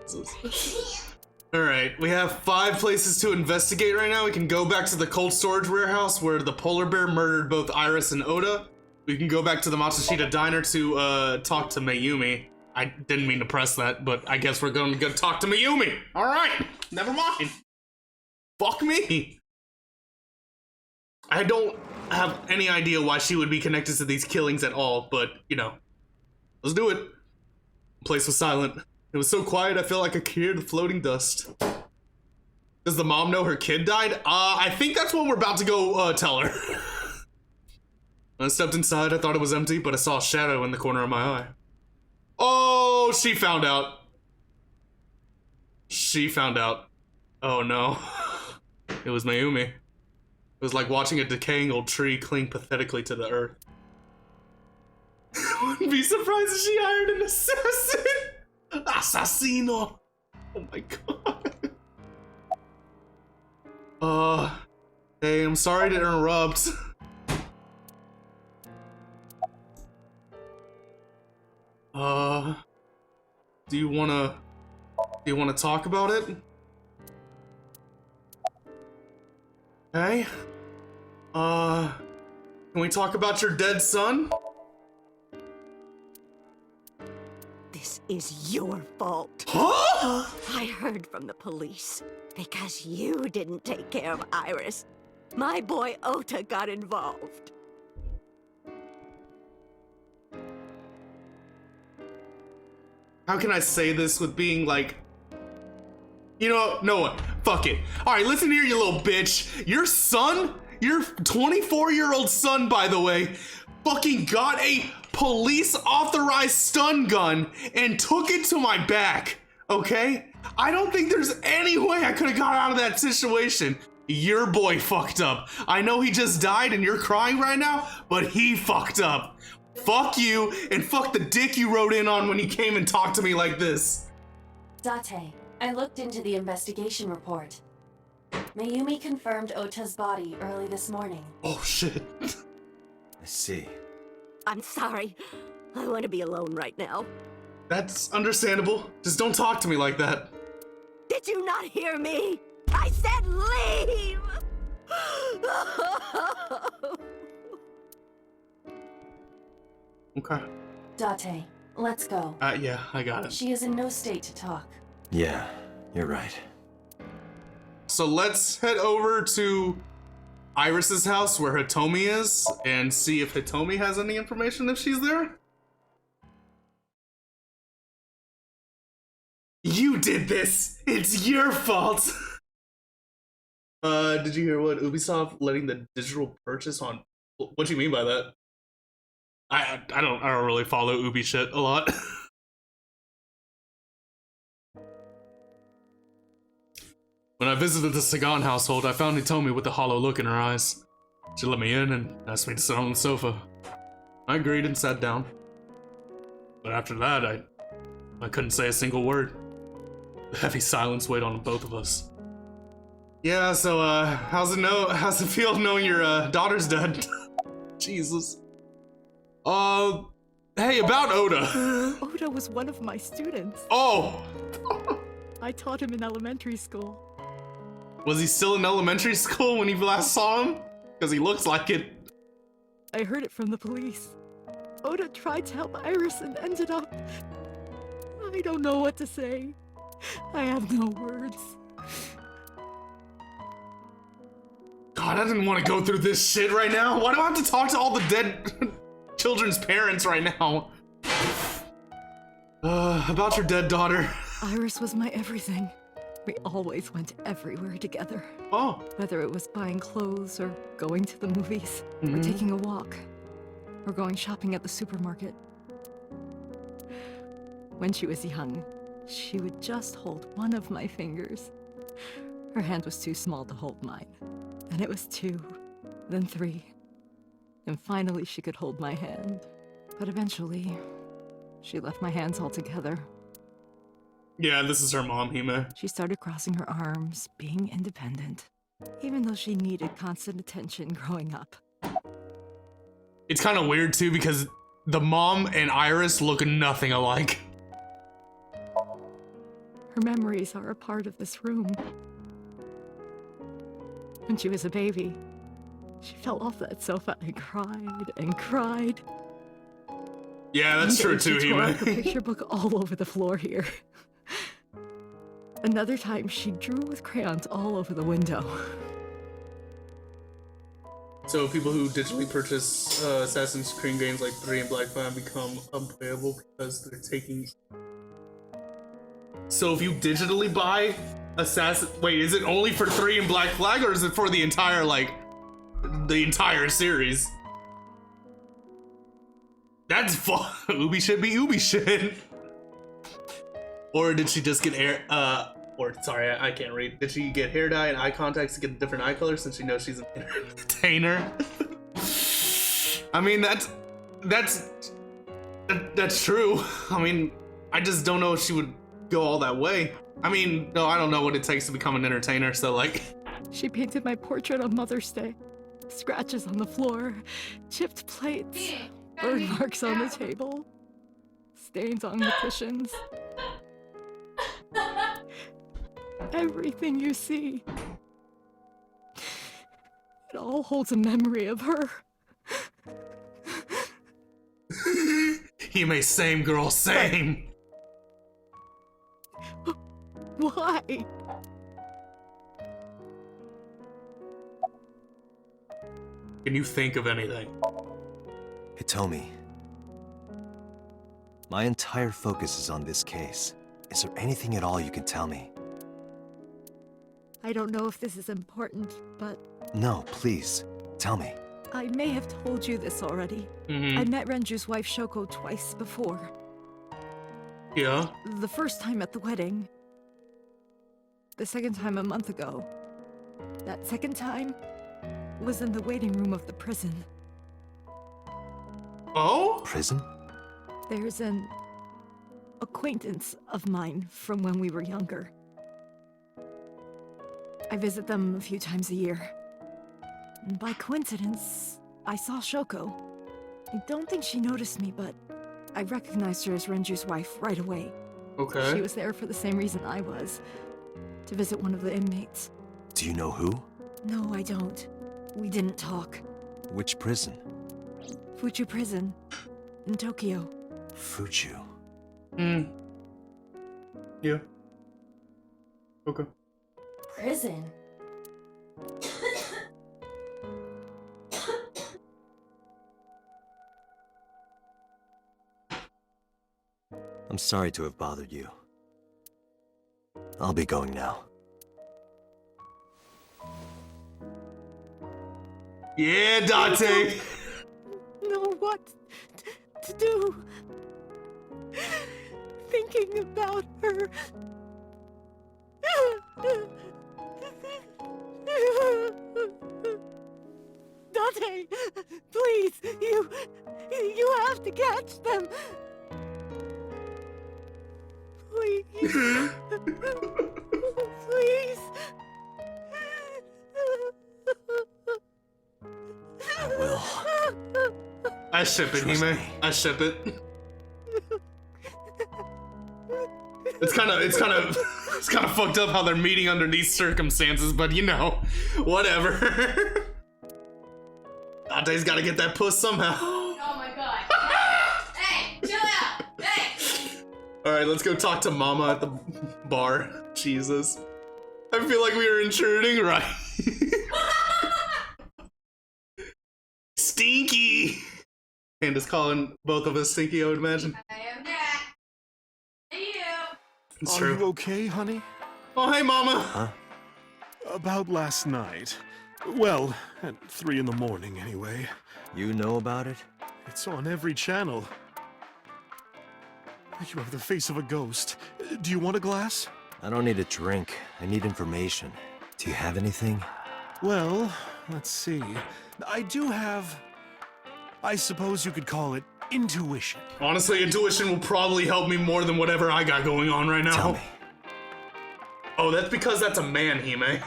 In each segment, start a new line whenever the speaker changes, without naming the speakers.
Jesus. Alright, we have 5 places to investigate right now. We can go back to the cold storage warehouse where the polar bear murdered both Iris and Oda. We can go back to the Matsushita diner to talk to Mayumi. I didn't mean to press that, but I guess we're going to go talk to Mayumi. Alright, never mind. Fuck me. I don't have any idea why she would be connected to these killings at all, but, you know, let's do it. The place was silent. It was so quiet, I felt like a kid with floating dust. Does the mom know her kid died? I think that's what we're about to go tell her. When I stepped inside, I thought it was empty, but I saw a shadow in the corner of my eye. Oh, she found out. She found out. Oh no. It was Mayumi. It was like watching a decaying old tree cling pathetically to the earth. I wouldn't be surprised if she hired an assassin. Assassino. Oh my god. Hey, I'm sorry to interrupt. Do you wanna talk about it? Hey? Can we talk about your dead son?
This is your fault.
Huh?
I heard from the police because you didn't take care of Iris. My boy Ota got involved.
How can I say this with being like, you know, no, fuck it. All right, listen here, you little bitch. Your son, your 24-year-old son, by the way, fucking got a police authorized stun gun and took it to my back, okay? I don't think there's any way I could have got out of that situation. Your boy fucked up. I know he just died and you're crying right now, but he fucked up. Fuck you, and fuck the dick you rode in on when you came and talked to me like this.
Date, I looked into the investigation report. Mayumi confirmed Ota's body early this morning.
Oh shit.
I see.
I'm sorry. I want to be alone right now.
That's understandable. Just don't talk to me like that.
Did you not hear me? I said leave!
Okay.
Date, let's go.
Yeah, I got it.
She is in no state to talk.
Yeah, you're right.
So let's head over to Iris's house where Hitomi is and see if Hitomi has any information if she's there. You did this! It's your fault! Did you hear what Ubisoft letting the digital purchase on... What do you mean by that? I don't really follow Ubi shit a lot. When I visited the Sagan household, I found Hitomi with a hollow look in her eyes. She let me in and asked me to sit on the sofa. I agreed and sat down. But after that, I couldn't say a single word. The heavy silence weighed on both of us. Yeah, so how's it feel knowing your daughter's dead? Jesus. Hey, about Oda.
Oda was one of my students.
Oh!
I taught him in elementary school.
Was he still in elementary school when you last saw him? Because he looks like it.
I heard it from the police. Oda tried to help Iris and ended up... I don't know what to say. I have no words.
God, I didn't want to go through this shit right now. Why do I have to talk to all the dead children's parents right now? About your dead daughter.
Iris was my everything. We always went everywhere together.
Oh.
Whether it was buying clothes or going to the movies, or taking a walk, or going shopping at the supermarket. When she was young, she would just hold one of my fingers. Her hand was too small to hold mine. Then it was 2, then 3. And finally she could hold my hand. But eventually, she left my hands altogether.
Yeah, this is her mom, Hime.
She started crossing her arms, being independent, even though she needed constant attention growing up.
It's kind of weird too because the mom and Iris look nothing alike.
Her memories are a part of this room. When she was a baby, she fell off that sofa and cried and cried.
Yeah, that's true too,
She tore up
Hime.
her picture book all over the floor here. Another time, she drew with crayons all over the window.
So people who digitally purchase Assassin's Creed games like 3 and Black Flag become unplayable because they're taking... So if you digitally buy Assassin... Wait, is it only for 3 and Black Flag, or is it for the entire, like, the entire series? That's fun. Ubi shit be Ubi shit. Or did she just get sorry, I can't read. Did she get hair dye and eye contacts to get a different eye color since she knows she's an entertainer? I mean, that's true. I mean, I just don't know if she would go all that way. I mean, no, I don't know what it takes to become an entertainer, so like...
She painted my portrait on Mother's Day. Scratches on the floor, chipped plates, burn marks on the table, stains on the cushions. Everything you see. It all holds a memory of her.
Hime, same girl, same.
Why?
Can you think of anything?
Hitomi. My entire focus is on this case. Is there anything at all you can tell me?
I don't know if this is important, but
No, please. Tell me.
I may have told you this already. I met Renju's wife Shoko twice before.
Yeah?
The first time at the wedding. The second time a month ago. That second time was in the waiting room of the prison.
Oh?
Prison?
There's an acquaintance of mine from when we were younger. I visit them a few times a year. And by coincidence, I saw Shoko. I don't think she noticed me, but I recognized her as Renju's wife right away.
Okay.
She was there for the same reason I was, to visit one of the inmates.
Do you know who?
No, I don't. We didn't talk.
Which prison?
Fuchu Prison, in Tokyo.
Fuchu.
Yeah. Okay.
Prison?
I'm sorry to have bothered you. I'll be going now.
Yeah, Dante!
Know what to do. Thinking about her. Dante, please, you have to catch them. Please. Please.
I will.
I ship it,
Trust
Hime.
me.
I ship it. It's kind of fucked up how they're meeting under these circumstances, but you know, whatever. Dante's gotta get that puss somehow.
Oh my god. Hey, chill out. Hey.
Alright, let's go talk to Mama at the bar. Jesus. I feel like we were intruding, right? Stinky! And is calling both of us Stinky, I would imagine.
I am Jack. Hey, you.
It's
Are
true.
you okay, honey?
Oh, hey, Mama!
Huh?
About last night. Well, at 3 in the morning, anyway.
You know about it?
It's on every channel. You have the face of a ghost. Do you want a glass?
I don't need a drink. I need information. Do you have anything?
Well, let's see. I do have... I suppose you could call it intuition.
Honestly, intuition will probably help me more than whatever I got going on right now.
Tell me.
Oh, that's because that's a man, Hime.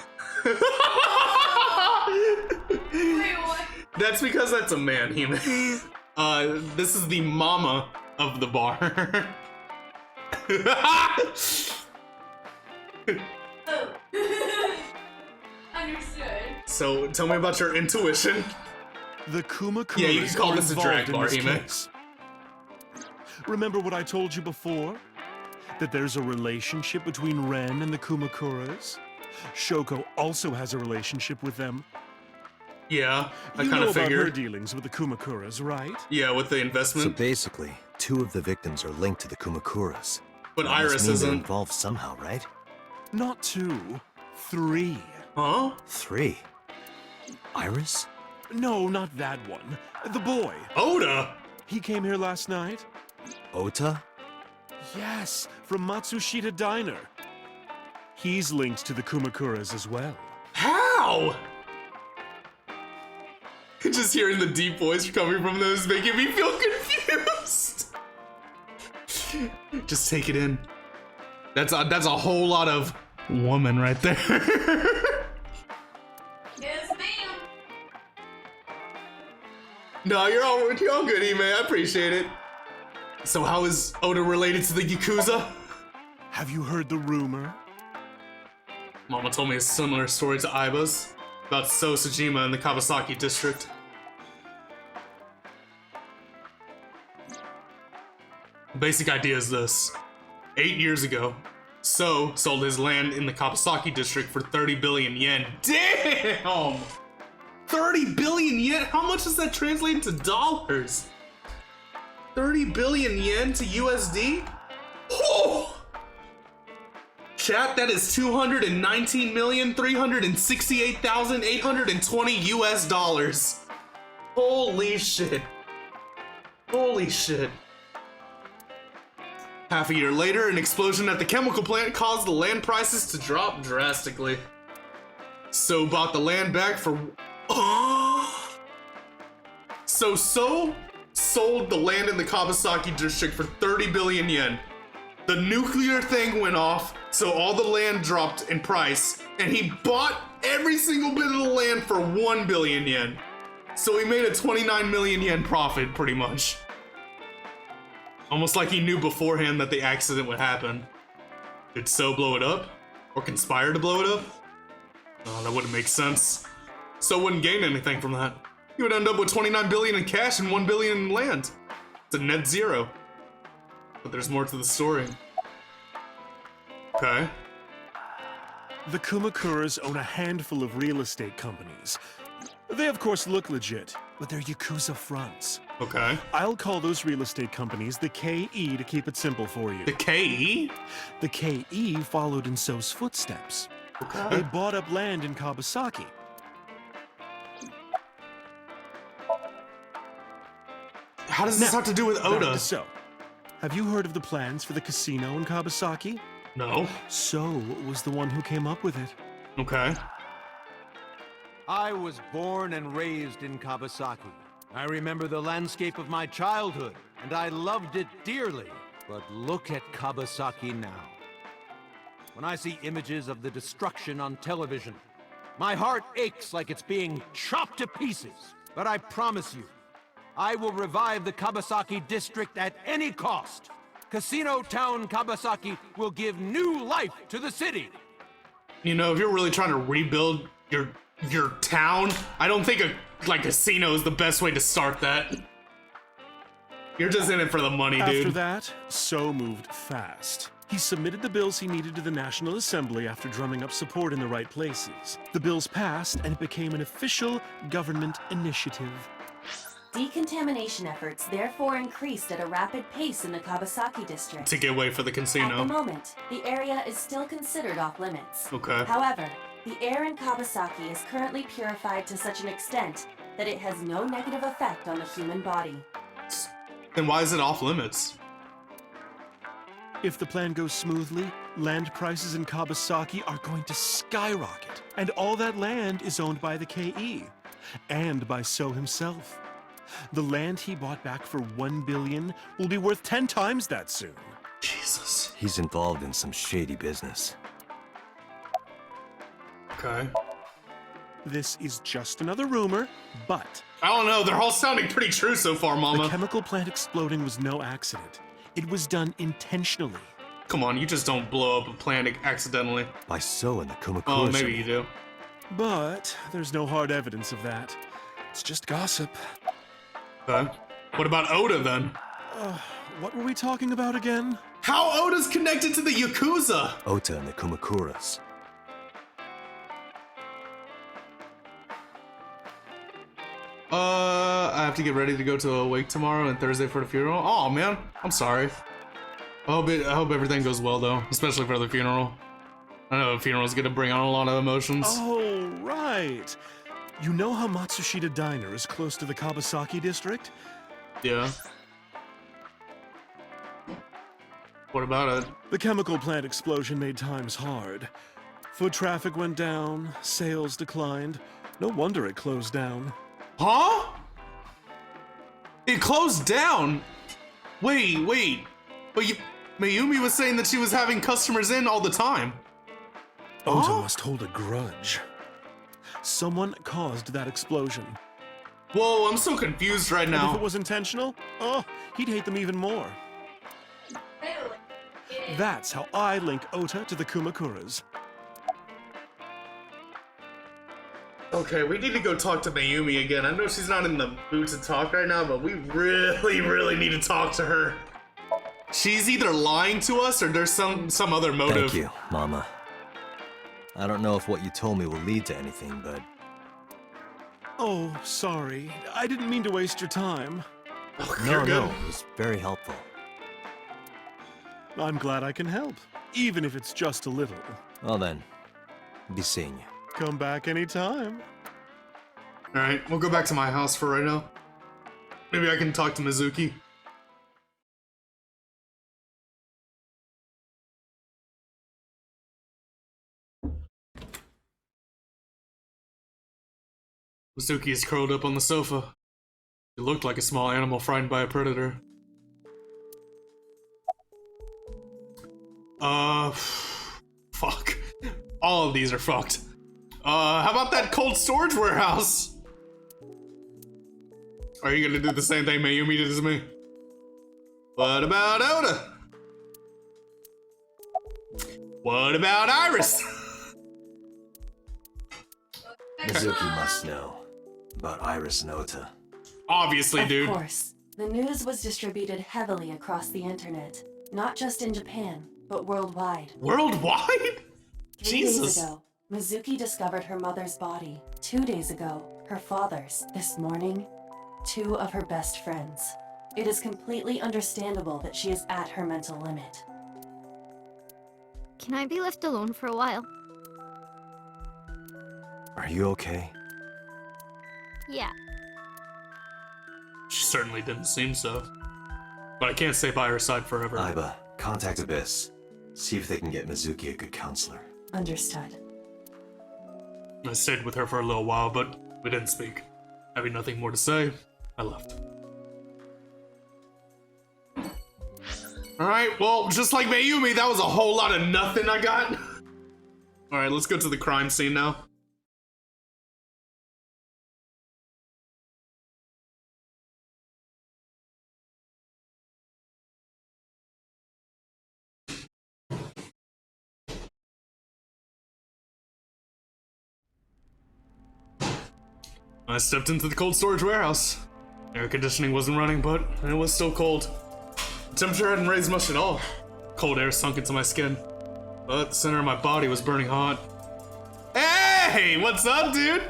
Wait, what?
That's because that's a man, Hime. This is the mama of the bar.
Oh. Understood.
So, tell me about your intuition.
The Kumakuras
Yeah, you can call
are
this a drag
involved in
bar,
this
Hime.
case. Remember what I told you before? That there's a relationship between Ren and the Kumakuras? Shoko also has a relationship with them.
Yeah, I
You
kind
know
of
about her
figured.
dealings with the Kumakuras, right?
Yeah, with the
So
investment.
basically, 2 of the victims are linked to the Kumakuras.
But
That must
Iris
mean they're
isn't.
involved somehow, right?
Not 2, 3.
Huh?
3. Iris?
No, not that one. The boy.
Oda?
He came here last night?
Ota?
Yes, from Matsushita Diner. He's linked to the Kumakuras as well.
How? Just hearing the deep voice coming from them is making me feel confused. Just take it in. That's a whole lot of woman right there.
Yes, ma'am.
No, you're all good, Ime. I appreciate it. So how is Oda related to the Yakuza?
Have you heard the rumor?
Mama told me a similar story to Aiba's about Sosajima in the Kawasaki district. The basic idea is this. 8 years ago, So sold his land in the Kawasaki district for 30 billion yen. Damn! 30 billion yen? How much does that translate into dollars? 30 billion yen to USD? Oh! Chat, that is 219,368,820 US dollars. Holy shit. Holy shit. Half a year later, an explosion at the chemical plant caused the land prices to drop drastically. So bought the land back for... So sold the land in the Kawasaki district for 30 billion yen. The nuclear thing went off, so all the land dropped in price, and he bought every single bit of the land for 1 billion yen. So he made a 29 million yen profit, pretty much. Almost like he knew beforehand that the accident would happen. Did So blow it up? Or conspire to blow it up? Oh, that wouldn't make sense. So wouldn't gain anything from that. He would end up with 29 billion in cash and 1 billion in land. It's a net zero. But there's more to the story. Okay.
The Kumakuras own a handful of real estate companies. They of course look legit, but they're Yakuza fronts.
Okay.
I'll call those real estate companies the KE to keep it simple for you.
The KE?
The KE followed in So's footsteps. They bought up land in Kawasaki.
How does this have to do with
Back
Oda?
to So. Have you heard of the plans for the casino in Kawasaki?
No.
So was the one who came up with it.
Okay.
I was born and raised in Kawasaki. I remember the landscape of my childhood, and I loved it dearly. But look at Kawasaki now. When I see images of the destruction on television, my heart aches like it's being chopped to pieces. But I promise you, I will revive the Kawasaki district at any cost. Casino Town Kawasaki will give new life to the city.
You know, if you're really trying to rebuild your town, I don't think a casino is the best way to start that. You're just in it for the money, dude.
After that, So moved fast. He submitted the bills he needed to the National Assembly after drumming up support in the right places. The bills passed, and it became an official government initiative.
Decontamination efforts therefore increased at a rapid pace in the Kawasaki district.
To get away for the
At the
casino.
moment, the area is still considered off limits.
Okay.
However, the air in Kawasaki is currently purified to such an extent that it has no negative effect on the human body.
Then why is it off limits?
If the plan goes smoothly, land prices in Kawasaki are going to skyrocket. And all that land is owned by the KE. And by So himself. The land he bought back for 1 billion will be worth 10 times that soon.
Jesus.
He's involved in some shady business.
Okay.
This is just another rumor, but
I don't know, they're all sounding pretty true so far,
the
Mama.
chemical plant exploding was no accident. It was done intentionally.
Come on, you just don't blow up a plant accidentally.
By So and the Kumakura.
Oh, maybe you do.
But there's no hard evidence of that. It's just gossip.
Okay. What about Ota then?
What were we talking about again?
How Ota's connected to the Yakuza?
Ota and the Kumakuras.
I have to get ready to go to a wake tomorrow and Thursday for the funeral. Oh man, I'm sorry. I hope everything goes well though, especially for the funeral. I know the funeral's gonna bring on a lot of emotions.
Oh, right. You know how Matsushita Diner is close to the Kawasaki district?
Yeah. What about it?
The chemical plant explosion made times hard. Foot traffic went down, sales declined. No wonder it closed down.
Huh? It closed down? Wait. But Mayumi was saying that she was having customers in all the time.
Ota
Huh?
must hold a grudge. Someone caused that explosion.
Whoa, I'm so confused right
And if
now.
it was intentional, oh, he'd hate them even more. That's how I link Ota to the Kumakuras.
Okay, we need to go talk to Mayumi again. I know she's not in the mood to talk right now, but we really need to talk to her. She's either lying to us or there's some other motive.
Thank you, Mama. I don't know if what you told me will lead to anything, but
Oh, sorry. I didn't mean to waste your time.
You're good.
no, it was very helpful.
I'm glad I can help, even if it's just a little.
Well then, be seeing you.
Come back anytime.
Alright, we'll go back to my house for right now. Maybe I can talk to Mizuki. Mizuki is curled up on the sofa. He looked like a small animal frightened by a predator. Fuck. All of these are fucked. How about that cold storage warehouse? Are you gonna do the same thing Mayumi did to me? What about Ota? What about Iris?
Mizuki must know about Iris and Ota.
Obviously, dude.
Of course. The news was distributed heavily across the internet. Not just in Japan, but worldwide.
Worldwide?
3
Jesus.
days ago, Mizuki discovered her mother's body. 2 days ago, her father's. This morning, 2 of her best friends. It is completely understandable that she is at her mental limit.
Can I be left alone for a while?
Are you okay?
Yeah.
She certainly didn't seem so. But I can't stay by her side forever.
Aiba, contact Abyss. See if they can get Mizuki a good counselor.
Understood.
I stayed with her for a little while, but we didn't speak. Having nothing more to say, I left. Alright, well, just like Mayumi, that was a whole lot of nothing I got. Alright, let's go to the crime scene now. I stepped into the cold storage warehouse. Air conditioning wasn't running, but it was still cold. The temperature hadn't raised much at all. Cold air sunk into my skin, but the center of my body was burning hot. Hey, what's up, dude?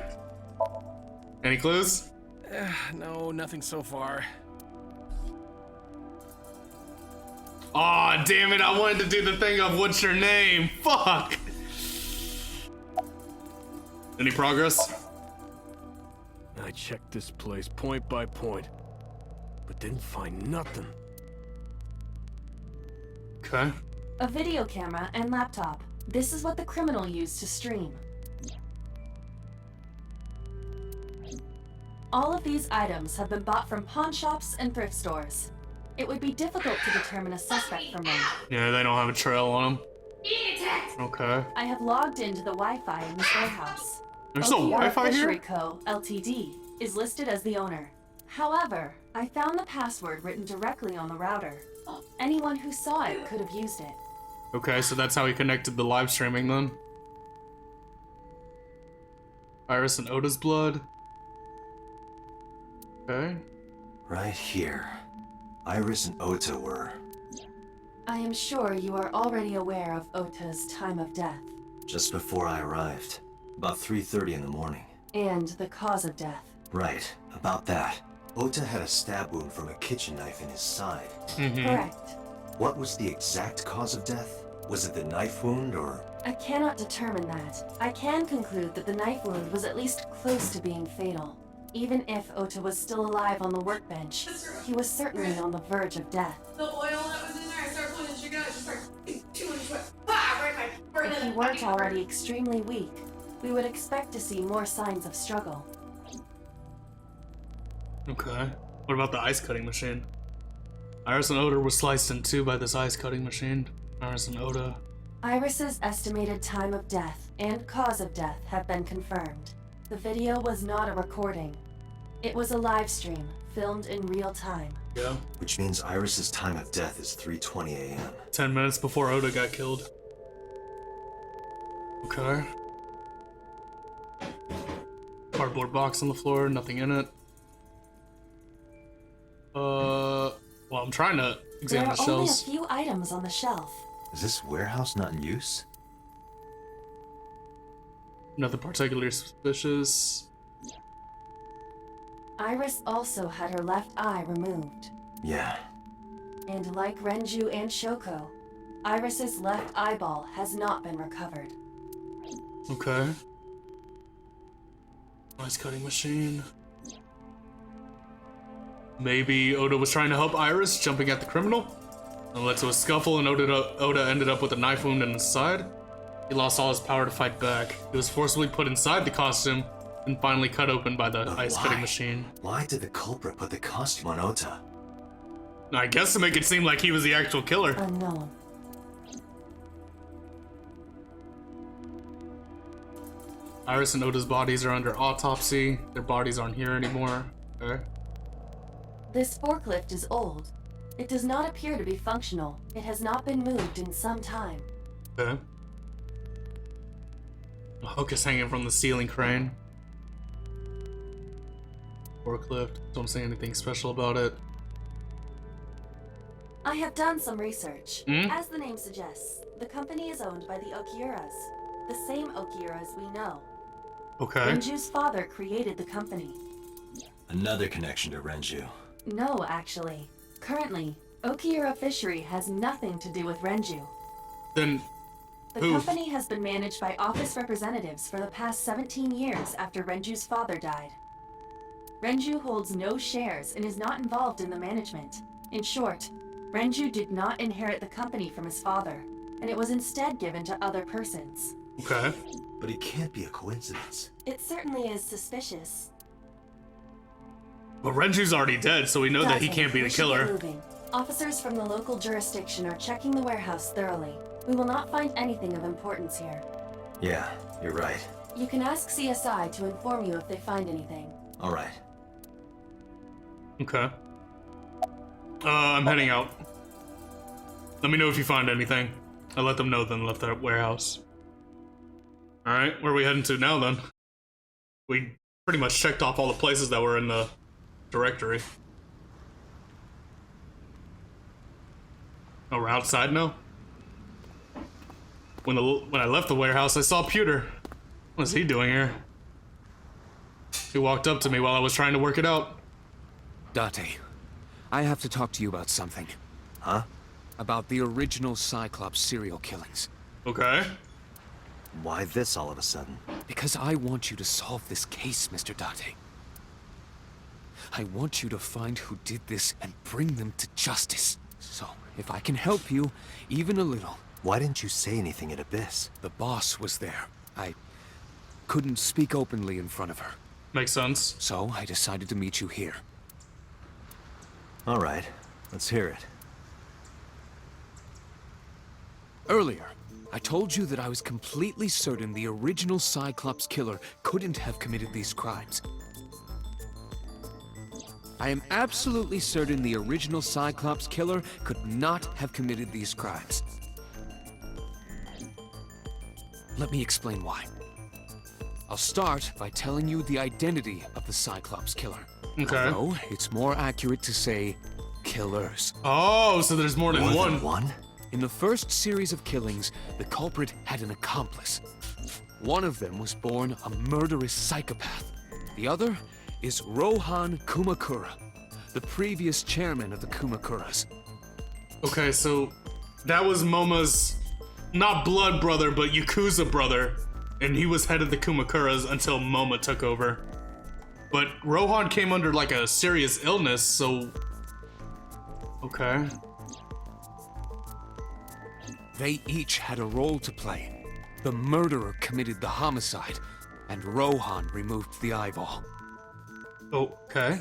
Any clues?
No, nothing so far.
Aw, damn it, I wanted to do the thing of what's your name? Fuck! Any progress?
I checked this place point by point, but didn't find nothing.
Okay.
A video camera and laptop. This is what the criminal used to stream. All of these items have been bought from pawn shops and thrift stores. It would be difficult to determine a suspect from them.
Yeah, they don't have a trail on them. Okay.
I have logged into the Wi-Fi in this warehouse.
There's no
OPR
Wi-Fi
Fishery
here?
Co., Ltd. is listed as the owner. However, I found the password written directly on the router. Anyone who saw it could have used it.
Okay, so that's how he connected the live streaming then. Iris and Oda's blood. Okay.
Right here. Iris and Ota were.
I am sure you are already aware of Ota's time of death.
Just before I arrived. About 3:30 in the morning.
And the cause of death.
Right, about that. Ota had a stab wound from a kitchen knife in his side.
Correct.
What was the exact cause of death? Was it the knife wound or...
I cannot determine that. I can conclude that the knife wound was at least close to being fatal. Even if Ota was still alive on the workbench, he was certainly on the verge of death.
The oil that was in there, I started pulling the chicken out, it just started chewing sweat. Right,
If he weren't already extremely weak, we would expect to see more signs of struggle.
Okay. What about the ice cutting machine? Iris and Oda were sliced in two by this ice cutting machine. Iris and Oda.
Iris's estimated time of death and cause of death have been confirmed. The video was not a recording. It was a live stream, filmed in real time.
Yeah.
Which means Iris's time of death is 3:20 a.m.
10 minutes before Oda got killed. Okay. Cardboard box on the floor, nothing in it. Well, I'm trying to examine the
There are only a
shelves.
few items on the shelf.
Is this warehouse not in use?
Nothing particularly suspicious.
Iris also had her left eye removed.
Yeah.
And like Renju and Shoko, Iris's left eyeball has not been recovered.
Okay. Ice cutting machine. Maybe Oda was trying to help Iris, jumping at the criminal. And led to a scuffle, and Oda ended up with a knife wound in his side. He lost all his power to fight back. He was forcibly put inside the costume and finally cut open by the ice cutting machine.
Why did the culprit put the costume on Ota?
I guess to make it seem like he was the actual killer.
Unknown.
Iris and Oda's bodies are under autopsy. Their bodies aren't here anymore. Okay.
This forklift is old. It does not appear to be functional. It has not been moved in some time.
Okay. A hook is hanging from the ceiling crane. Forklift. Don't say anything special about it.
I have done some research.
Hmm?
As the name suggests, the company is owned by the Okiuras. The same Okiuras we know.
Okay.
Renju's father created the company.
Another connection to Renju.
No, actually. Currently, Okiura Fishery has nothing to do with Renju.
Then
The
who?
company has been managed by office representatives for the past 17 years after Renju's father died. Renju holds no shares and is not involved in the management. In short, Renju did not inherit the company from his father, and it was instead given to other persons.
Okay.
But it can't be a coincidence.
It certainly is suspicious.
But Renju's already dead, so we know that he
Date,
can't be the
we should get
killer.
moving. Officers from the local jurisdiction are checking the warehouse thoroughly. We will not find anything of importance here.
Yeah, you're right.
You can ask CSI to inform you if they find anything.
All right.
Okay. I'm heading out. Let me know if you find anything. I let them know then left that warehouse. Alright, where are we heading to now then? We pretty much checked off all the places that were in the directory. Oh, we're outside now? When I left the warehouse, I saw Pewter. What's he doing here? He walked up to me while I was trying to work it out.
Date, I have to talk to you about something.
Huh?
About the original Cyclops serial killings.
Okay.
Why this all of a sudden?
Because I want you to solve this case, Mr. Date. I want you to find who did this and bring them to justice. So, if I can help you, even a little.
Why didn't you say anything at Abyss?
The boss was there. I couldn't speak openly in front of her.
Makes sense.
So, I decided to meet you here.
All right, let's hear it.
Earlier, I told you that I was completely certain the original Cyclops killer couldn't have committed these crimes. I am absolutely certain the original Cyclops killer could not have committed these crimes. Let me explain why. I'll start by telling you the identity of the Cyclops killer.
Okay.
Although, it's more accurate to say killers.
Oh, so there's more than
More
one.
than one?
In the first series of killings, the culprit had an accomplice. One of them was born a murderous psychopath. The other is Rohan Kumakura, the previous chairman of the Kumakuras.
Okay, so that was Momo's not blood brother, but Yakuza brother, and he was head of the Kumakuras until Momo took over. But Rohan came under like a serious illness, so okay.
They each had a role to play. The murderer committed the homicide, and Rohan removed the eyeball.
Okay.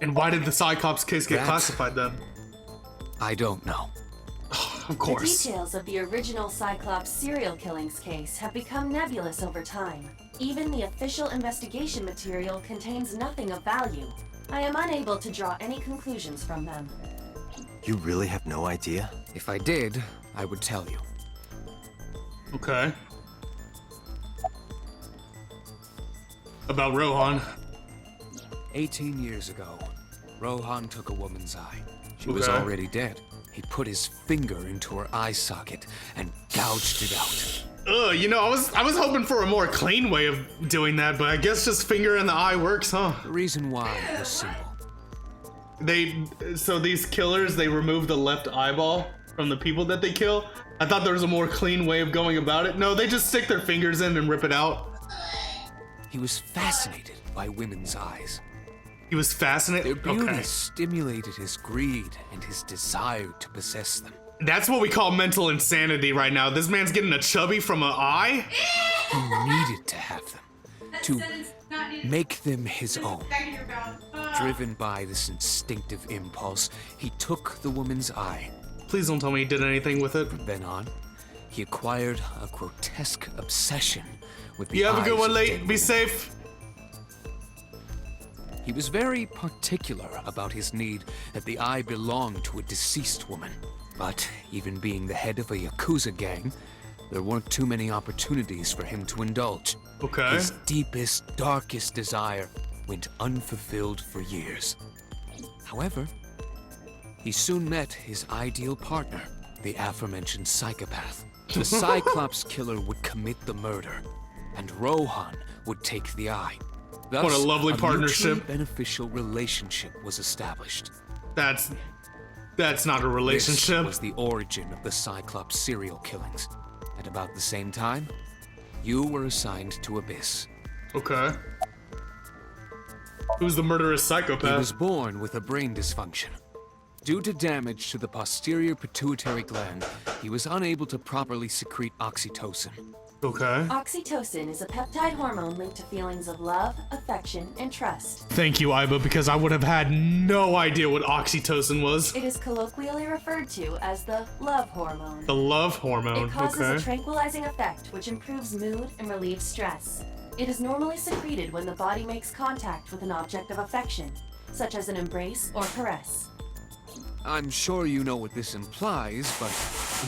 And why did the Cyclops case get
That-
classified then?
I don't know.
Of
The
course.
details of the original Cyclops serial killings case have become nebulous over time. Even the official investigation material contains nothing of value. I am unable to draw any conclusions from them.
You really have no idea?
If I did, I would tell you.
Okay. About Rohan.
18 years ago, Rohan took a woman's eye. She was
Okay.
already dead. He put his finger into her eye socket and gouged it out.
Ugh, you know, I was hoping for a more clean way of doing that, but I guess just finger in the eye works, huh?
The reason why was simple.
So these killers, they remove the left eyeball from the people that they kill? I thought there was a more clean way of going about it. No, they just stick their fingers in and rip it out.
He was fascinated by women's eyes.
He was fascinated?
Their beauty
Okay.
stimulated his greed and his desire to possess them.
That's what we call mental insanity right now. This man's getting a chubby from an eye?
He needed to have them, to make them his own. Driven by this instinctive impulse, he took the woman's eye.
Please don't tell me he did anything with it.
From then on, he acquired a grotesque obsession with the
You have a good
eyes
one,
of
late.
dead
Be
women.
safe.
He was very particular about his need that the eye belong to a deceased woman. But even being the head of a Yakuza gang, there weren't too many opportunities for him to indulge.
Okay.
His deepest, darkest desire went unfulfilled for years. However, he soon met his ideal partner, the aforementioned psychopath. The Cyclops killer would commit the murder, and Rohan would take the eye. Thus,
What a lovely partnership.
mutually beneficial relationship was established.
That's not a
This
relationship.
was the origin of the Cyclops serial killings. At about the same time, you were assigned to Abyss.
Okay. Who's the murderous
He
psychopath?
was born with a brain dysfunction. Due to damage to the posterior pituitary gland, he was unable to properly secrete oxytocin.
Okay.
Oxytocin is a peptide hormone linked to feelings of love, affection, and trust.
Thank you, Iba, because I would have had no idea what oxytocin was.
It is colloquially referred to as the love hormone.
The love hormone.
It causes a
Okay.
tranquilizing effect which improves mood and relieves stress. It is normally secreted when the body makes contact with an object of affection, such as an embrace or caress.
I'm sure you know what this implies, but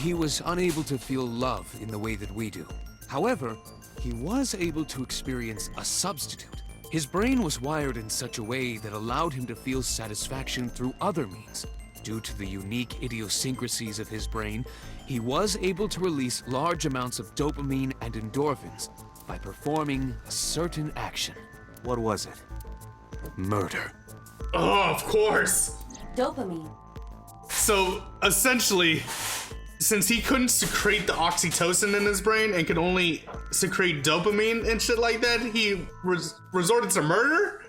he was unable to feel love in the way that we do. However, he was able to experience a substitute. His brain was wired in such a way that allowed him to feel satisfaction through other means. Due to the unique idiosyncrasies of his brain, he was able to release large amounts of dopamine and endorphins by performing a certain action.
What was it?
Murder.
Oh, of course.
Dopamine.
So essentially, since he couldn't secrete the oxytocin in his brain and could only secrete dopamine and shit like that, he resorted to murder?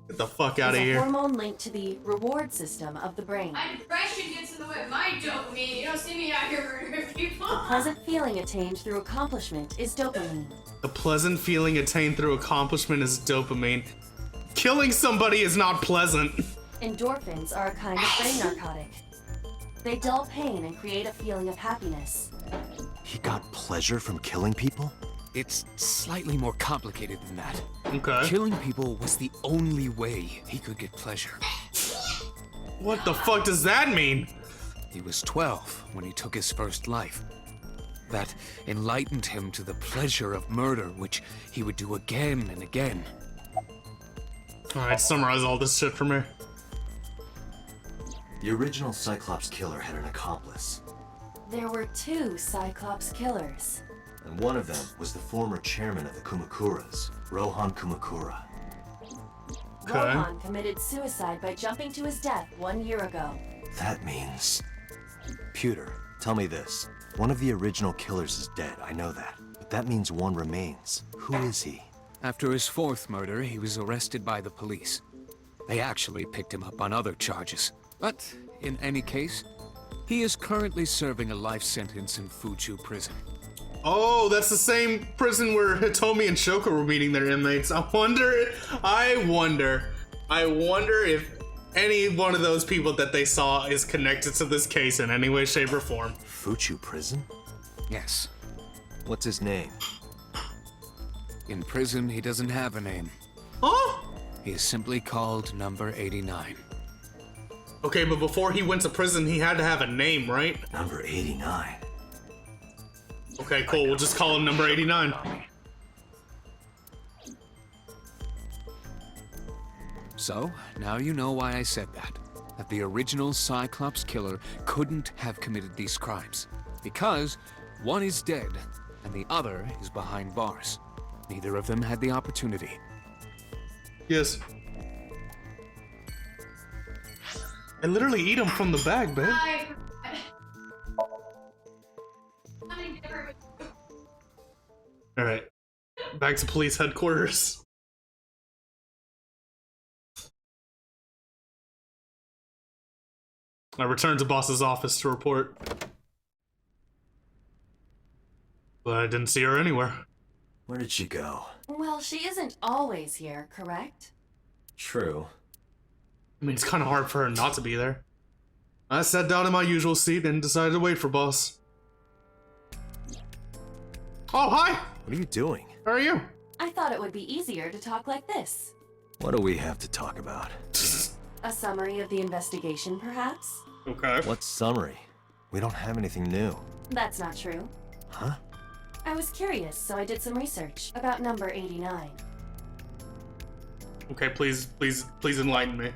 Get the fuck out
Is
of
a
here.
hormone linked to the reward system of the brain.
My depression gets in the way of my dopamine. You don't see me out here murdering people.
The pleasant feeling attained through accomplishment is dopamine.
The pleasant feeling attained through accomplishment is dopamine. Killing somebody is not pleasant.
Endorphins are a kind of brain narcotic. They dull pain and create a feeling of happiness.
He got pleasure from killing people?
It's slightly more complicated than that.
Okay.
Killing people was the only way he could get pleasure.
What the fuck does that mean?
He was 12 when he took his first life. That enlightened him to the pleasure of murder, which he would do again and again.
Alright, summarize all this shit for me.
The original Cyclops killer had an accomplice,
There were 2 Cyclops killers.
and one of them was the former chairman of the Kumakuras, Rohan Kumakura.
Okay.
Rohan committed suicide by jumping to his death 1 year ago.
That means... Pewter, tell me this. One of the original killers is dead, I know that. But that means one remains. Who is he?
After his 4th murder, he was arrested by the police. They actually picked him up on other charges. But, in any case, he is currently serving a life sentence in Fuchu prison.
Oh, that's the same prison where Hitomi and Shoko were meeting their inmates. I wonder if any one of those people that they saw is connected to this case in any way, shape, or form.
Fuchu prison?
Yes.
What's his name?
In prison, he doesn't have a name.
Huh?
He is simply called Number 89.
Okay, but before he went to prison, he had to have a name, right?
Number 89.
Okay, cool. We'll just call him Number 89.
So, now you know why I said that. That the original Cyclops killer couldn't have committed these crimes. Because one is dead, and the other is behind bars. Neither of them had the opportunity.
Yes. I literally eat them from the bag, babe. Alright. Back to police headquarters. I returned to boss's office to report. But I didn't see her anywhere.
Where did she go?
Well, she isn't always here, correct?
True.
I mean, it's kind of hard for her not to be there. I sat down in my usual seat and decided to wait for boss. Oh, hi!
What are you doing?
How are you?
I thought it would be easier to talk like this.
What do we have to talk about?
A summary of the investigation, perhaps?
Okay.
What summary? We don't have anything new.
That's not true.
Huh?
I was curious, so I did some research about Number 89.
Okay, please enlighten me.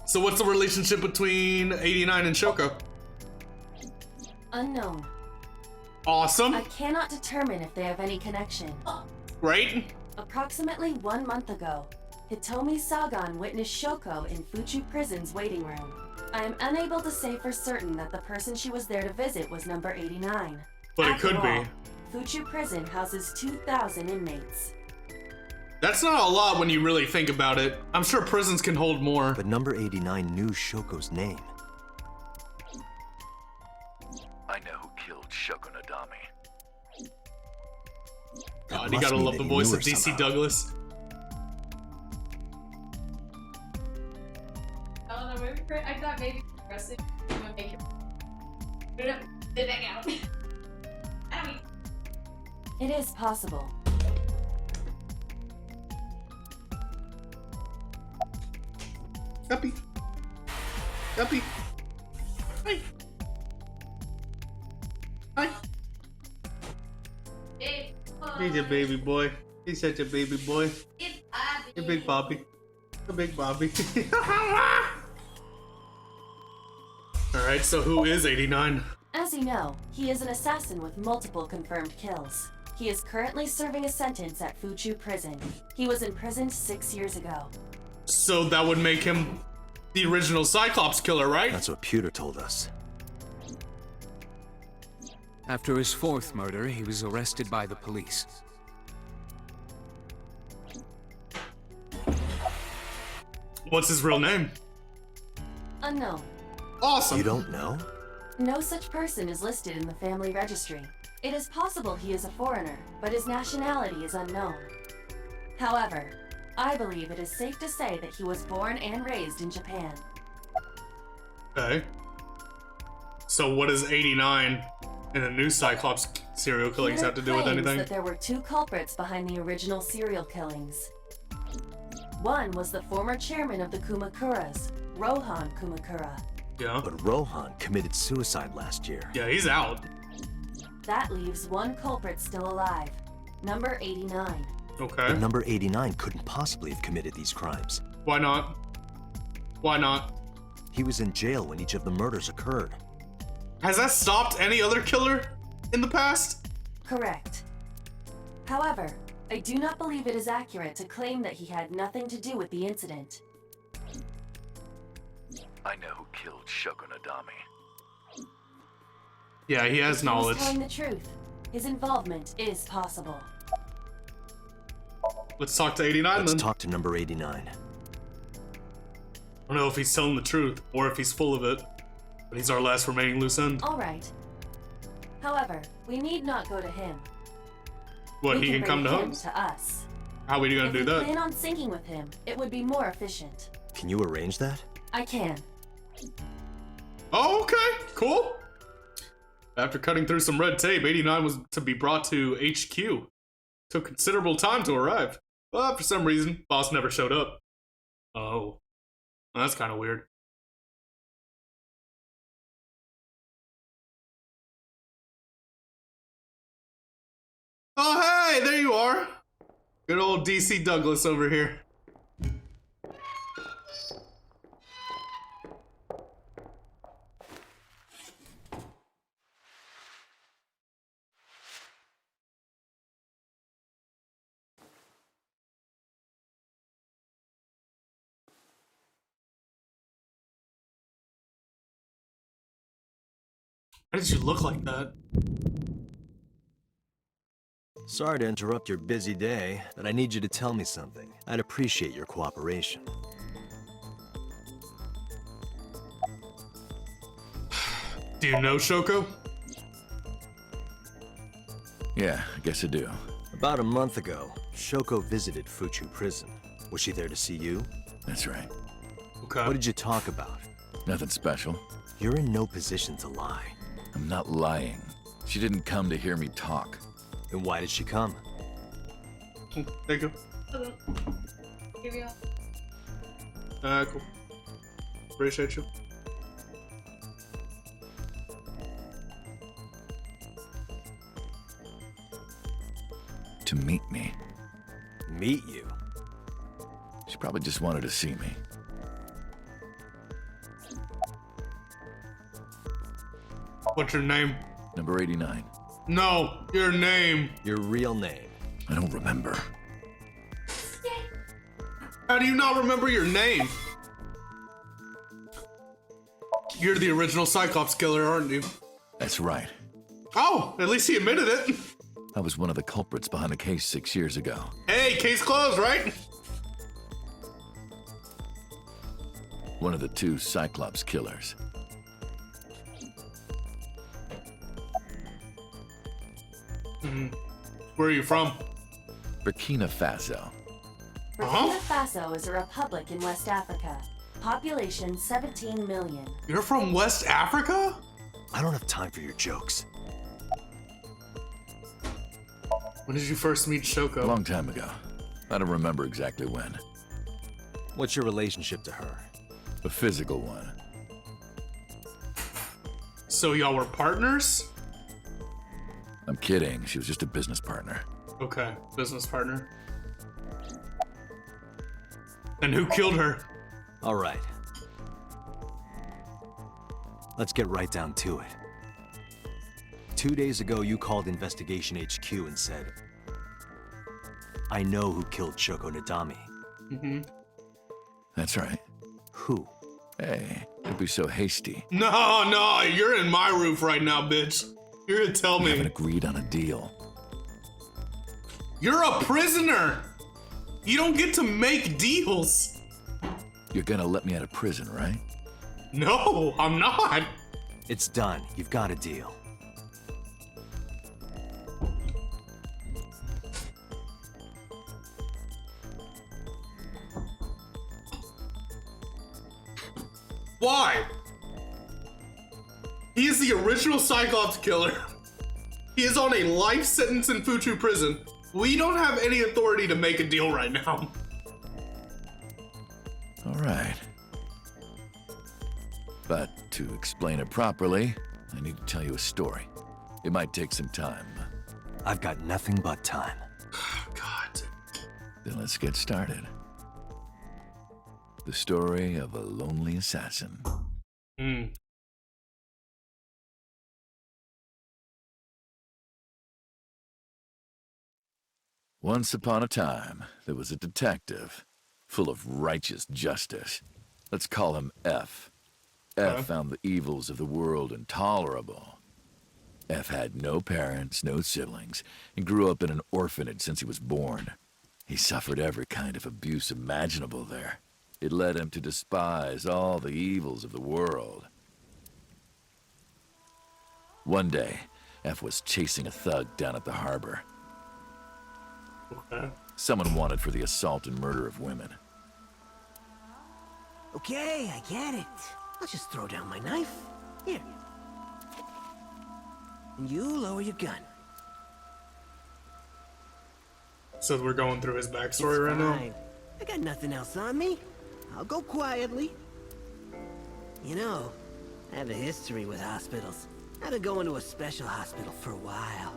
So what's the relationship between 89 and Shoko?
Unknown.
Awesome.
I cannot determine if they have any connection.
Right?
Approximately 1 month ago, Hitomi Sagan witnessed Shoko in Fuchu Prison's waiting room. I am unable to say for certain that the person she was there to visit was Number 89.
But it could
After all,
be.
Fuchu Prison houses 2,000 inmates.
That's not a lot when you really think about it. I'm sure prisons can hold more.
But Number 89 knew Shoko's name.
I know who killed Shoko Nadami.
God, you gotta love the voice of DC
somehow.
Douglas.
I don't know, maybe I thought maybe aggressive would make it. Did that out? I mean,
It is possible.
Guppy. Guppy. Hi. Hi. He's a baby boy. He's such a baby boy. A big Bobby. A big Bobby. Alright, so who is 89?
As you know, he is an assassin with multiple confirmed kills. He is currently serving a sentence at Fuchu Prison. He was imprisoned 6 years ago.
So that would make him the original Cyclops killer, right?
That's what Pewter told us.
After his 4th murder, he was arrested by the police.
What's his real name?
Unknown.
Awesome.
You don't know?
No such person is listed in the family registry. It is possible he is a foreigner, but his nationality is unknown. However, I believe it is safe to say that he was born and raised in Japan.
Okay. So what does 89 and the new Cyclops serial killings have to do with
Claims
anything?
that there were 2 culprits behind the original serial killings. One was the former chairman of the Kumakuras, Rohan Kumakura.
Yeah.
But Rohan committed suicide last year.
Yeah, he's out.
That leaves one culprit still alive. Number 89.
Okay.
But number 89 couldn't possibly have committed these crimes.
Why not? Why not?
He was in jail when each of the murders occurred.
Has that stopped any other killer in the past?
Correct. However, I do not believe it is accurate to claim that he had nothing to do with the incident.
I know who killed Shogun Adami.
Yeah, he has
He
knowledge.
was telling the truth. His involvement is possible.
Let's talk to 89
Let's
then.
talk to number 89.
I don't know if he's telling the truth or if he's full of it, but he's our last remaining loose end.
All right. However, we need not go to him.
What,
We
he can come
bring
to
him
us?
to us.
How are we gonna
If
do
we
that?
plan on syncing with him, it would be more efficient.
Can you arrange that?
I can.
Oh, okay, cool. After cutting through some red tape, 89 was to be brought to HQ. Took considerable time to arrive. But for some reason, boss never showed up. Oh. That's kind of weird. Oh, hey, there you are. Good old DC Douglas over here. Why did you look like that?
Sorry to interrupt your busy day, but I need you to tell me something. I'd appreciate your cooperation.
Do you know Shoko?
Yeah, I guess I do.
About a month ago, Shoko visited Fuchu Prison. Was she there to see you?
That's right.
Okay.
What did you talk about?
Nothing special.
You're in no position to lie.
I'm not lying. She didn't come to hear me talk.
Then why did she come?
There you
Hello. Here we
go.
are.
Cool. Appreciate you.
To meet me.
Meet you?
She probably just wanted to see me.
What's your name?
Number 89.
No, your name.
Your real name.
I don't remember.
How do you not remember your name? You're the original Cyclops killer, aren't you?
That's right.
Oh, at least he admitted it.
I was one of the culprits behind the case 6 years ago.
Hey, case closed, right?
One of the two Cyclops killers.
Where are you from?
Burkina Faso.
Burkina Faso is a republic in West Africa. Population 17 million.
You're from West Africa?
I don't have time for your jokes.
When did you first meet
A
Shoko?
long time ago. I don't remember exactly when.
What's your relationship to her?
A physical one.
So y'all were partners?
I'm kidding. She was just a business partner.
Okay, business partner. And who killed her?
All right. Let's get right down to it. 2 days ago, you called Investigation HQ and said, I know who killed Shoko Nadami.
Mm-hmm.
That's right.
Who?
Hey, don't be so hasty.
No, you're in my roof right now, bitch. You're gonna tell
We haven't
me.
agreed on a deal.
You're a prisoner. You don't get to make deals.
You're gonna let me out of prison, right?
No, I'm not.
It's done. You've got a deal.
Why? He is the original Cyclops killer. He is on a life sentence in Fuchu prison. We don't have any authority to make a deal right now.
All right. But to explain it properly, I need to tell you a story. It might take some time.
I've got nothing but time.
God.
Then let's get started. The story of a lonely assassin. Once upon a time, there was a detective, full of righteous justice. Let's call him F. F found the evils of the world intolerable. F had no parents, no siblings, and grew up in an orphanage since he was born. He suffered every kind of abuse imaginable there. It led him to despise all the evils of the world. One day, F was chasing a thug down at the harbor. Someone wanted for the assault and murder of women.
Okay, I get it. I'll just throw down my knife. Here. And you lower your gun.
So we're going through his backstory right now?
I got nothing else on me. I'll go quietly. You know, I have a history with hospitals. I've been going to a special hospital for a while.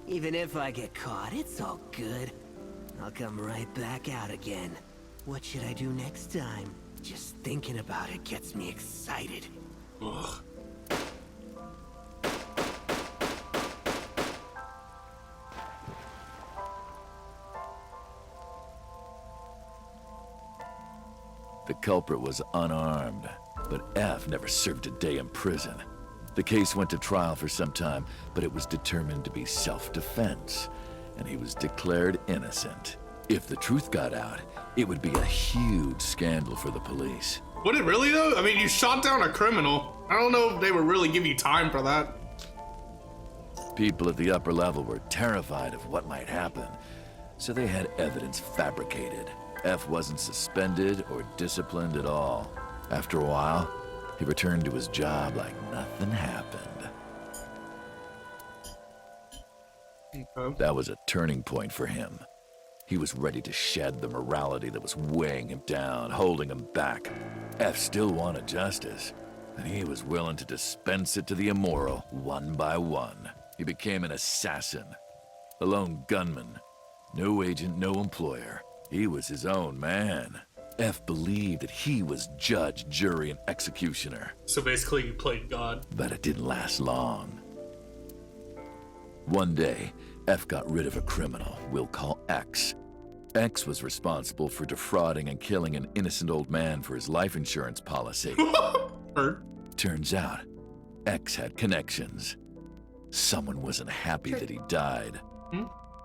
Even if I get caught, it's all good. I'll come right back out again. What should I do next time? Just thinking about it gets me excited.
Ugh.
The culprit was unarmed, but F never served a day in prison. The case went to trial for some time, but it was determined to be self-defense, and he was declared innocent. If the truth got out, it would be a huge scandal for the police.
Would it really though? I mean, you shot down a criminal. I don't know if they would really give you time for that.
People at the upper level were terrified of what might happen, so they had evidence fabricated. F wasn't suspended or disciplined at all. After a while, he returned to his job like nothing happened. That was a turning point for him. He was ready to shed the morality that was weighing him down, holding him back. F still wanted justice, and he was willing to dispense it to the immoral one by one. He became an assassin, a lone gunman. No agent, no employer. He was his own man. F believed that he was judge, jury, and executioner.
So basically you played God.
But it didn't last long. One day, F got rid of a criminal we'll call X. X was responsible for defrauding and killing an innocent old man for his life insurance policy. Turns out, X had connections. Someone wasn't happy that he died.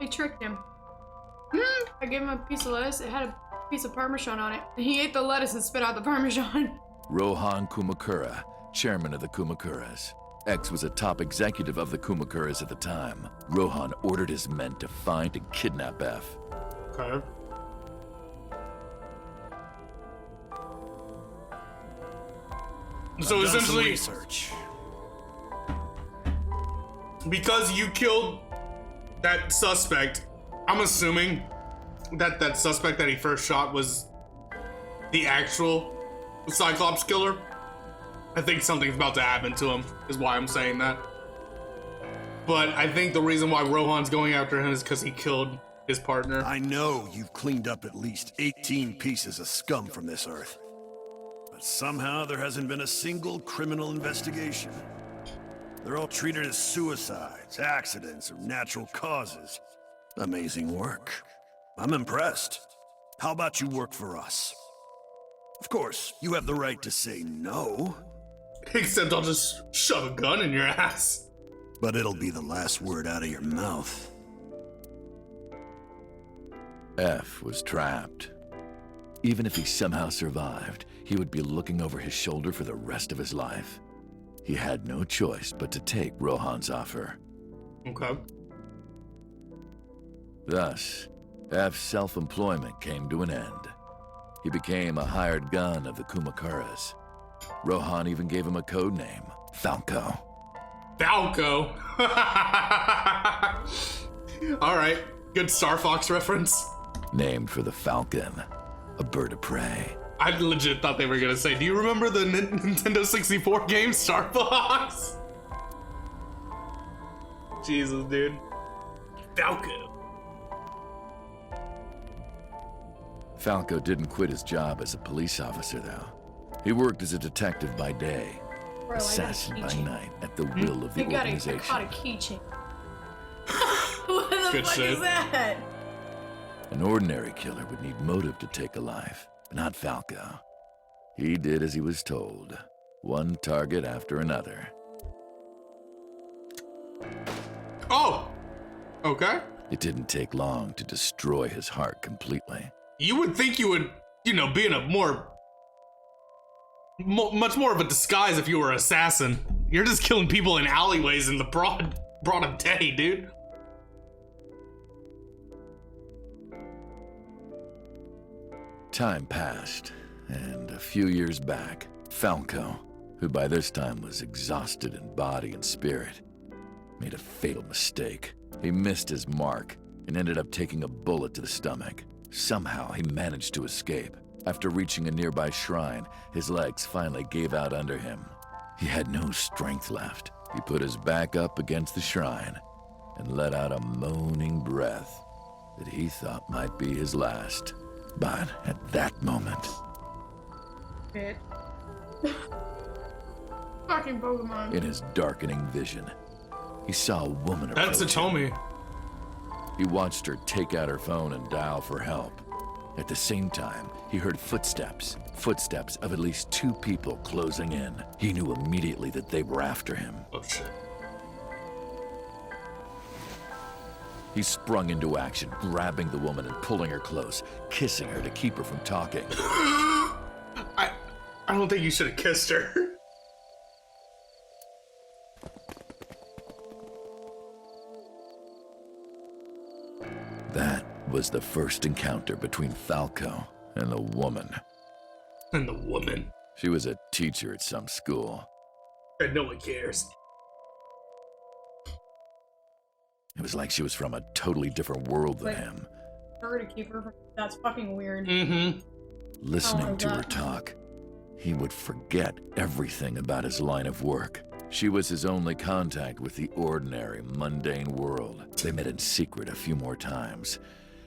They tricked him. I gave him a piece of lettuce. It had a piece of Parmesan on it. He ate the lettuce and spit out the Parmesan.
Rohan Kumakura, chairman of the Kumakuras. X was a top executive of the Kumakuras at the time. Rohan ordered his men to find and kidnap F.
Okay. So essentially,
research.
Because you killed that suspect, I'm assuming that that suspect that he first shot was the actual Cyclops killer. I think something's about to happen to him, is why I'm saying that. But I think the reason why Rohan's going after him is because he killed his partner.
I know you've cleaned up at least 18 pieces of scum from this earth. But somehow there hasn't been a single criminal investigation. They're all treated as suicides, accidents, or natural causes. Amazing work. I'm impressed. How about you work for us? Of course, you have the right to say no.
Except I'll just shove a gun in your ass.
But it'll be the last word out of your mouth.
F was trapped. Even if he somehow survived, he would be looking over his shoulder for the rest of his life. He had no choice but to take Rohan's offer.
Okay.
Thus, F's self-employment came to an end. He became a hired gun of the Kumakuras. Rohan even gave him a code name, Falco.
Falco? Alright, good Star Fox reference.
Named for the falcon, a bird of prey.
I legit thought they were gonna say, do you remember the Nintendo 64 game Star Fox? Jesus, dude. Falco.
Falco didn't quit his job as a police officer, though. He worked as a detective by day,
Bro,
assassin by night, at the will of the
I
organization.
caught a keychain. What the
Good
fuck
shit.
is that?
An ordinary killer would need motive to take a life, but not Falco. He did as he was told, one target after another.
Oh! Okay.
It didn't take long to destroy his heart completely.
You would think you would, you know, be in a much more of a disguise if you were an assassin. You're just killing people in alleyways in the broad of day, dude.
Time passed, and a few years back, Falco, who by this time was exhausted in body and spirit, made a fatal mistake. He missed his mark and ended up taking a bullet to the stomach. Somehow, he managed to escape. After reaching a nearby shrine, his legs finally gave out under him. He had no strength left. He put his back up against the shrine and let out a moaning breath that he thought might be his last. But at that moment,
Shit. Fucking Pokemon.
in his darkening vision, he saw a woman approach
That's
him.
Soratome.
He watched her take out her phone and dial for help. At the same time, he heard footsteps of at least 2 people closing in. He knew immediately that they were after him.
Oh shit.
He sprung into action, grabbing the woman and pulling her close, kissing her to keep her from talking.
I don't think you should have kissed her.
That was the first encounter between Falco and the woman.
And the woman.
She was a teacher at some school.
And no one cares.
It was like she was from a totally different world than
Like,
him.
Her to keep her. That's fucking weird.
Mm-hmm.
Listening to her
that.
talk, he would forget everything about his line of work. She was his only contact with the ordinary, mundane world. They met in secret a few more times,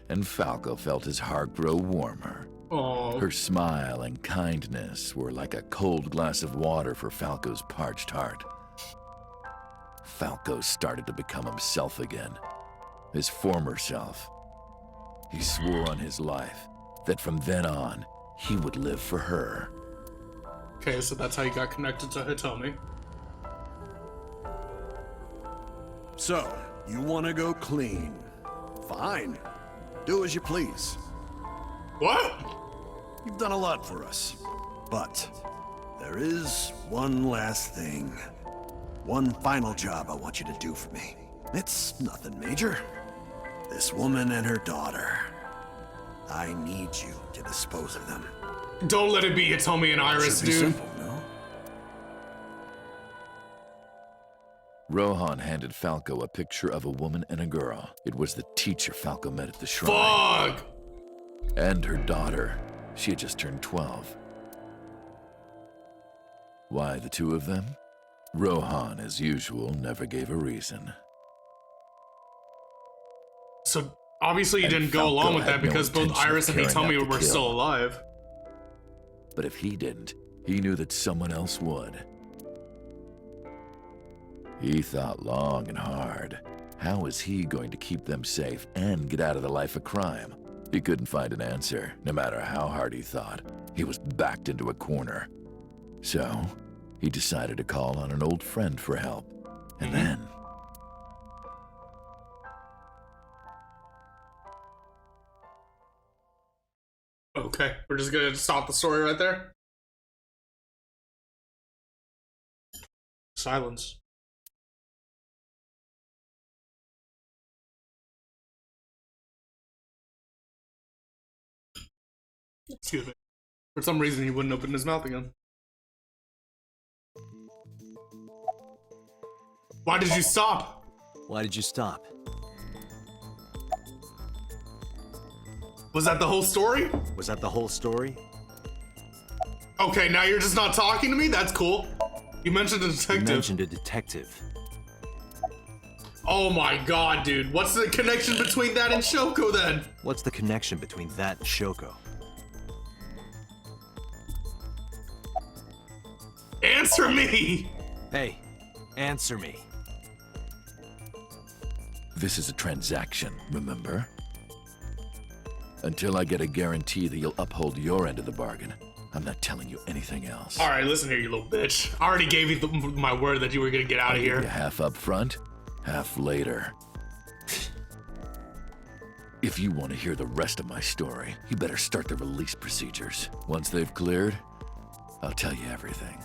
and Falco felt his heart grow warmer.
Oh.
Her smile and kindness were like a cold glass of water for Falco's parched heart. Falco started to become himself again, his former self. He swore on his life that from then on, he would live for her.
Okay, so that's how you got connected to Hitomi.
So, you want to go clean? Fine. Do as you please.
What?
You've done a lot for us. But there is one last thing. One final job I want you to do for me. It's nothing major. This woman and her daughter. I need you to dispose of them.
Don't let it be Hitomi and Iris,
Should be
dude.
simple, no?
Rohan handed Falco a picture of a woman and a girl. It was the teacher Falco met at the shrine.
Fuck!
And her daughter. She had just turned 12. Why the 2 of them? Rohan, as usual, never gave a reason.
So obviously you
And
didn't go
Falco
along with
had
that
no
because both
intention of
Iris and
carrying out
Hitomi
the
were
kill.
still alive.
But if he didn't, he knew that someone else would. He thought long and hard. How was he going to keep them safe and get out of the life of crime? He couldn't find an answer, no matter how hard he thought. He was backed into a corner. So, he decided to call on an old friend for help. And then...
Okay, we're just gonna stop the story right there. Silence. Excuse me. For some reason, he wouldn't open his mouth again. Why did you stop?
Why did you stop?
Was that the whole story?
Was that the whole story?
Okay, now you're just not talking to me? That's cool. You mentioned a detective.
You mentioned a detective.
Oh my god, dude. What's the connection between that and Shoko then?
What's the connection between that and Shoko?
Answer me!
Hey, answer me.
This is a transaction, remember? Until I get a guarantee that you'll uphold your end of the bargain, I'm not telling you anything else.
All right, listen here, you little bitch. I already gave you my word that you were gonna get out of here.
You half up front, half later. If you want to hear the rest of my story, you better start the release procedures. Once they've cleared, I'll tell you everything.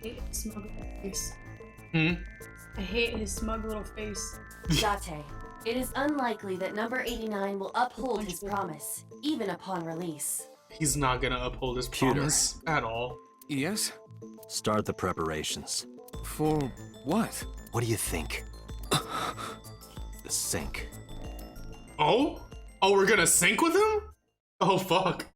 I hate his smug little face.
Hmm?
I hate his smug little face.
Date, it is unlikely that number 89 will uphold his promise, even upon release.
He's not gonna uphold his promise at all.
Yes?
Start the preparations.
For what?
What do you think? The sink.
Oh? Oh, we're gonna sync with him? Oh, fuck.